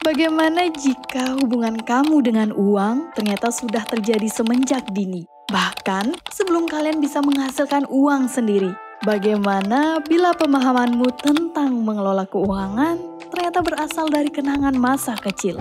Bagaimana jika hubungan kamu dengan uang ternyata sudah terjadi semenjak dini? Bahkan sebelum kalian bisa menghasilkan uang sendiri. Bagaimana bila pemahamanmu tentang mengelola keuangan ternyata berasal dari kenangan masa kecil?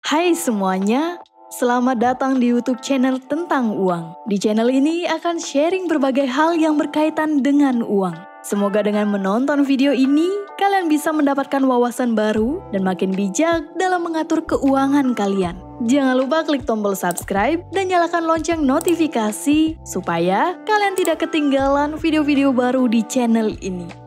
Hai semuanya, selamat datang di YouTube channel tentang uang. Di channel ini akan sharing berbagai hal yang berkaitan dengan uang. Semoga dengan menonton video ini, kalian bisa mendapatkan wawasan baru dan makin bijak dalam mengatur keuangan kalian. Jangan lupa klik tombol subscribe dan nyalakan lonceng notifikasi supaya kalian tidak ketinggalan video-video baru di channel ini.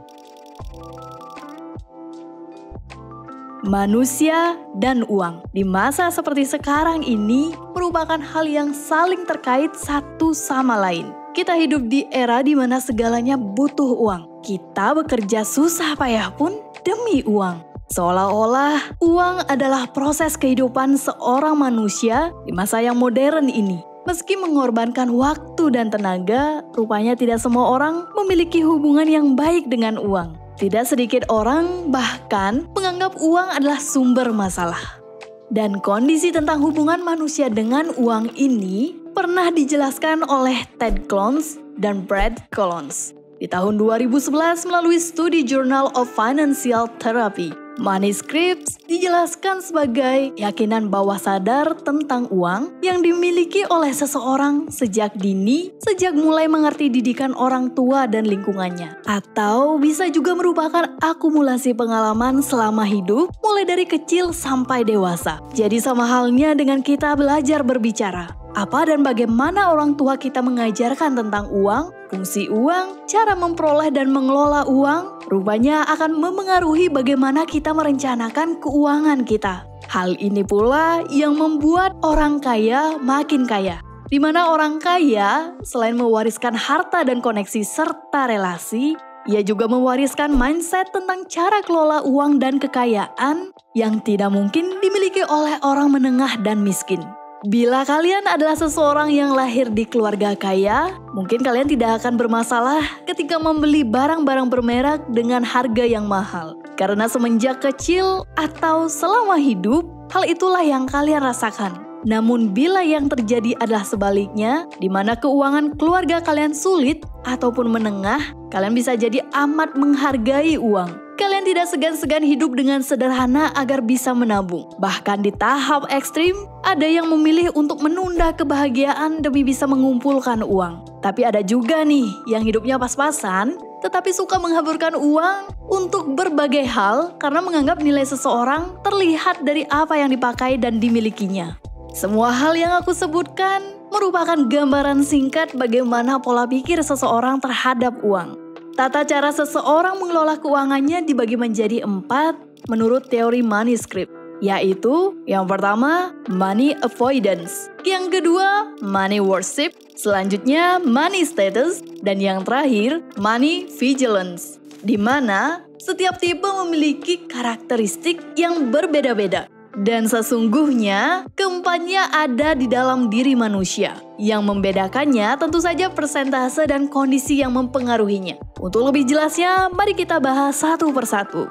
Manusia dan uang di masa seperti sekarang ini merupakan hal yang saling terkait satu sama lain. Kita hidup di era di mana segalanya butuh uang. Kita bekerja susah payah pun demi uang. Seolah-olah uang adalah proses kehidupan seorang manusia di masa yang modern ini. Meski mengorbankan waktu dan tenaga, rupanya tidak semua orang memiliki hubungan yang baik dengan uang. Tidak sedikit orang bahkan menganggap uang adalah sumber masalah. Dan kondisi tentang hubungan manusia dengan uang ini pernah dijelaskan oleh Ted Clones dan Brad Collins di tahun 2011 melalui studi Journal of Financial Therapy. Money scripts dijelaskan sebagai keyakinan bawah sadar tentang uang yang dimiliki oleh seseorang sejak dini, sejak mulai mengerti didikan orang tua dan lingkungannya. Atau bisa juga merupakan akumulasi pengalaman selama hidup, mulai dari kecil sampai dewasa. Jadi sama halnya dengan kita belajar berbicara. Apa dan bagaimana orang tua kita mengajarkan tentang uang, fungsi uang, cara memperoleh dan mengelola uang, rupanya akan memengaruhi bagaimana kita merencanakan keuangan kita. Hal ini pula yang membuat orang kaya makin kaya. Di mana orang kaya, selain mewariskan harta dan koneksi serta relasi, ia juga mewariskan mindset tentang cara kelola uang dan kekayaan yang tidak mungkin dimiliki oleh orang menengah dan miskin. Bila kalian adalah seseorang yang lahir di keluarga kaya, mungkin kalian tidak akan bermasalah ketika membeli barang-barang bermerek dengan harga yang mahal. Karena semenjak kecil atau selama hidup, hal itulah yang kalian rasakan. Namun bila yang terjadi adalah sebaliknya, di mana keuangan keluarga kalian sulit ataupun menengah, kalian bisa jadi amat menghargai uang. Kalian tidak segan-segan hidup dengan sederhana agar bisa menabung. Bahkan di tahap ekstrim, ada yang memilih untuk menunda kebahagiaan demi bisa mengumpulkan uang. Tapi ada juga nih yang hidupnya pas-pasan, tetapi suka menghaburkan uang untuk berbagai hal karena menganggap nilai seseorang terlihat dari apa yang dipakai dan dimilikinya. Semua hal yang aku sebutkan merupakan gambaran singkat bagaimana pola pikir seseorang terhadap uang. Tata cara seseorang mengelola keuangannya dibagi menjadi 4 menurut teori money script, yaitu yang pertama, money avoidance, yang kedua, money worship, selanjutnya money status, dan yang terakhir, money vigilance, di mana setiap tipe memiliki karakteristik yang berbeda-beda. Dan sesungguhnya, keempatnya ada di dalam diri manusia. Yang membedakannya tentu saja persentase dan kondisi yang mempengaruhinya. Untuk lebih jelasnya, mari kita bahas satu persatu.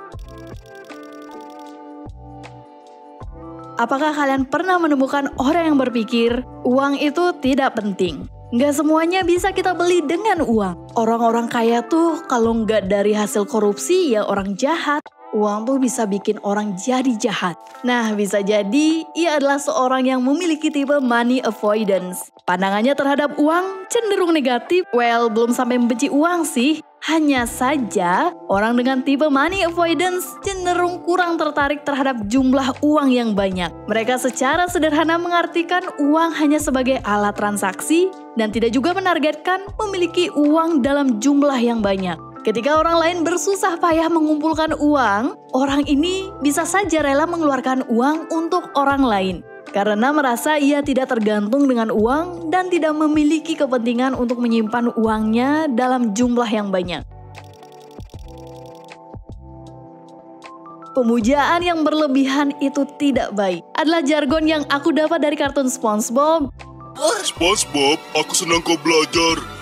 Apakah kalian pernah menemukan orang yang berpikir, uang itu tidak penting? Nggak semuanya bisa kita beli dengan uang. Orang-orang kaya tuh kalau nggak dari hasil korupsi ya orang jahat. Uang tuh bisa bikin orang jadi jahat. Nah, bisa jadi ia adalah seorang yang memiliki tipe money avoidance. Pandangannya terhadap uang cenderung negatif. Well, belum sampai membenci uang sih. Hanya saja, orang dengan tipe money avoidance cenderung kurang tertarik terhadap jumlah uang yang banyak. Mereka secara sederhana mengartikan uang hanya sebagai alat transaksi dan tidak juga menargetkan memiliki uang dalam jumlah yang banyak. Ketika orang lain bersusah payah mengumpulkan uang, orang ini bisa saja rela mengeluarkan uang untuk orang lain. Karena merasa ia tidak tergantung dengan uang dan tidak memiliki kepentingan untuk menyimpan uangnya dalam jumlah yang banyak. Pemujaan yang berlebihan itu tidak baik adalah jargon yang aku dapat dari kartun SpongeBob. SpongeBob, aku senang kau belajar.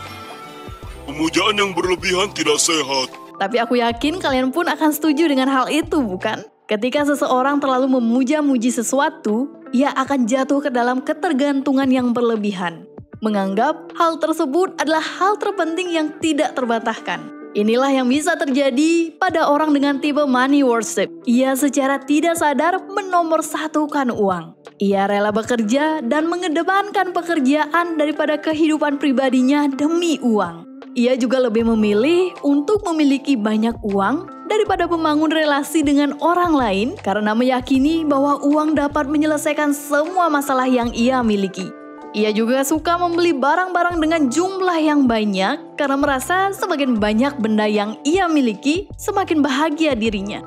Pemujaan yang berlebihan tidak sehat. Tapi aku yakin kalian pun akan setuju dengan hal itu, bukan? Ketika seseorang terlalu memuja-muji sesuatu, ia akan jatuh ke dalam ketergantungan yang berlebihan. Menganggap hal tersebut adalah hal terpenting yang tidak terbantahkan. Inilah yang bisa terjadi pada orang dengan tipe money worship. Ia secara tidak sadar menomorsatukan uang. Ia rela bekerja dan mengedepankan pekerjaan daripada kehidupan pribadinya demi uang. Ia juga lebih memilih untuk memiliki banyak uang daripada membangun relasi dengan orang lain karena meyakini bahwa uang dapat menyelesaikan semua masalah yang ia miliki. Ia juga suka membeli barang-barang dengan jumlah yang banyak karena merasa semakin banyak benda yang ia miliki, semakin bahagia dirinya.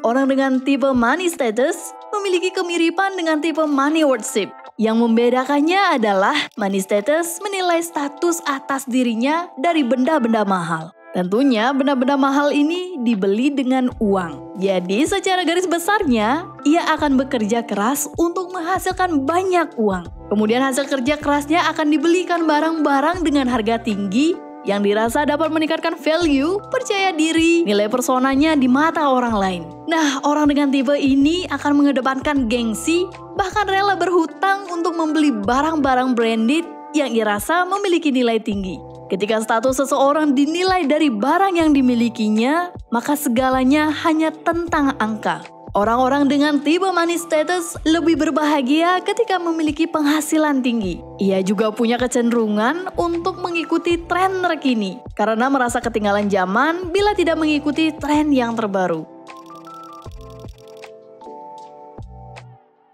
Orang dengan tipe money status memiliki kemiripan dengan tipe money worship. Yang membedakannya adalah money status menilai status atas dirinya dari benda-benda mahal. Tentunya benda-benda mahal ini dibeli dengan uang. Jadi secara garis besarnya, ia akan bekerja keras untuk menghasilkan banyak uang. Kemudian hasil kerja kerasnya akan dibelikan barang-barang dengan harga tinggi yang dirasa dapat meningkatkan value, percaya diri, nilai personanya di mata orang lain. Nah, orang dengan tipe ini akan mengedepankan gengsi, bahkan rela berhutang untuk membeli barang-barang branded yang dirasa memiliki nilai tinggi. Ketika status seseorang dinilai dari barang yang dimilikinya, maka segalanya hanya tentang angka. Orang-orang dengan tipe money status lebih berbahagia ketika memiliki penghasilan tinggi. Ia juga punya kecenderungan untuk mengikuti tren terkini karena merasa ketinggalan zaman bila tidak mengikuti tren yang terbaru.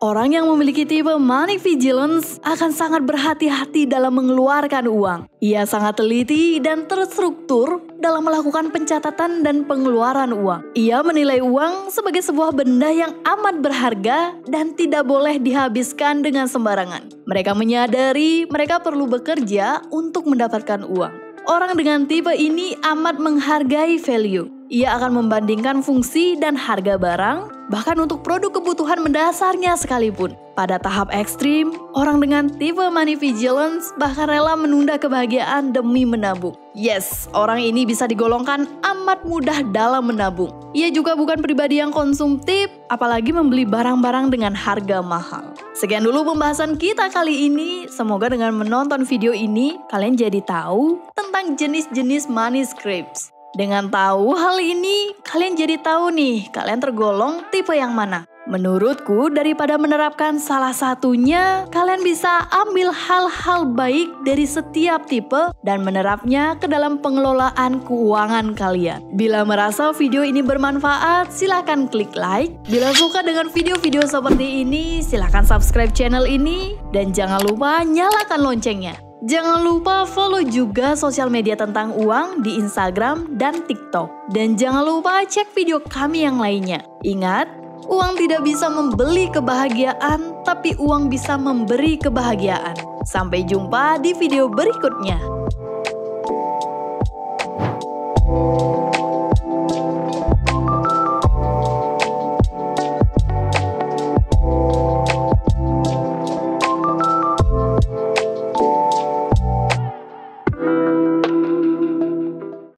Orang yang memiliki tipe money vigilance akan sangat berhati-hati dalam mengeluarkan uang. Ia sangat teliti dan terstruktur dalam melakukan pencatatan dan pengeluaran uang. Ia menilai uang sebagai sebuah benda yang amat berharga dan tidak boleh dihabiskan dengan sembarangan. Mereka menyadari mereka perlu bekerja untuk mendapatkan uang. Orang dengan tipe ini amat menghargai value. Ia akan membandingkan fungsi dan harga barang, bahkan untuk produk kebutuhan mendasarnya sekalipun. Pada tahap ekstrim, orang dengan tipe money vigilance bahkan rela menunda kebahagiaan demi menabung. Yes, orang ini bisa digolongkan amat mudah dalam menabung. Ia juga bukan pribadi yang konsumtif, apalagi membeli barang-barang dengan harga mahal. Sekian dulu pembahasan kita kali ini. Semoga dengan menonton video ini, kalian jadi tahu tentang jenis-jenis money scripts. Dengan tahu hal ini, kalian jadi tahu nih, kalian tergolong tipe yang mana. Menurutku, daripada menerapkan salah satunya, kalian bisa ambil hal-hal baik dari setiap tipe dan menerapnya ke dalam pengelolaan keuangan kalian. Bila merasa video ini bermanfaat, silakan klik like. Bila suka dengan video-video seperti ini, silakan subscribe channel ini dan jangan lupa nyalakan loncengnya. Jangan lupa follow juga sosial media tentang uang di Instagram dan TikTok. Dan jangan lupa cek video kami yang lainnya. Ingat, uang tidak bisa membeli kebahagiaan, tapi uang bisa memberi kebahagiaan. Sampai jumpa di video berikutnya.